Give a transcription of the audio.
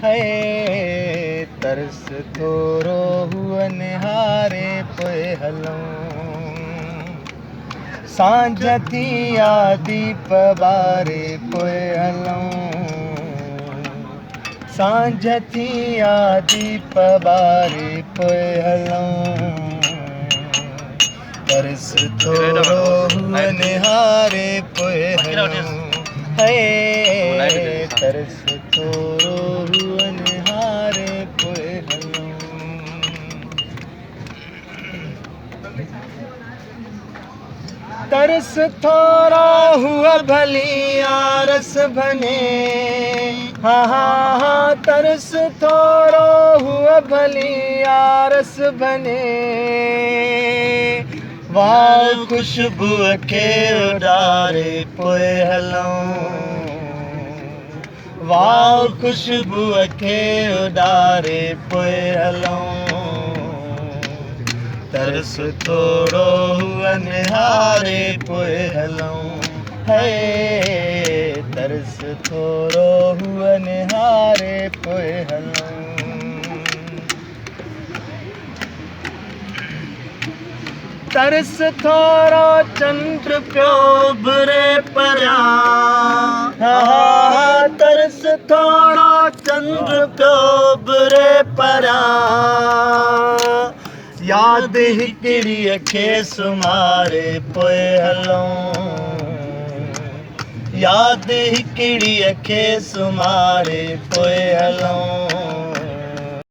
है तरस थोरो हुअ निहारे पोइ हलूं सांझ थी आ दीप ॿारे पोइ हलूं सांझ थी आ दीप ॿारे पोइ हलूं तरस थोरो हुअ निहारे पोइ हलूं है तरस थोरो हुअ निहारे पोइ हलूं तरस थोरो हुअ भली आरस बने हा हा हा तरस थोरो हुअ भली आरस बने वाह खुशबूअ खे उॾारे पोइ हलूं वाह खुशबूअ खे उॾारे पोइ हलूं तरस थोरो हुअ निहारे पोइ हलूं है तरस थोरो हुअ निहारे पोइ हलूं तरस थोरो चंड पियो बुरे परियां हा तरस थोरो चंड पियो बुरे परियां यादि हिकिड़ीअ खे सुमारे पोइ हलूं यादि हिकिड़ीअ खे सुमारे पोइ हलूं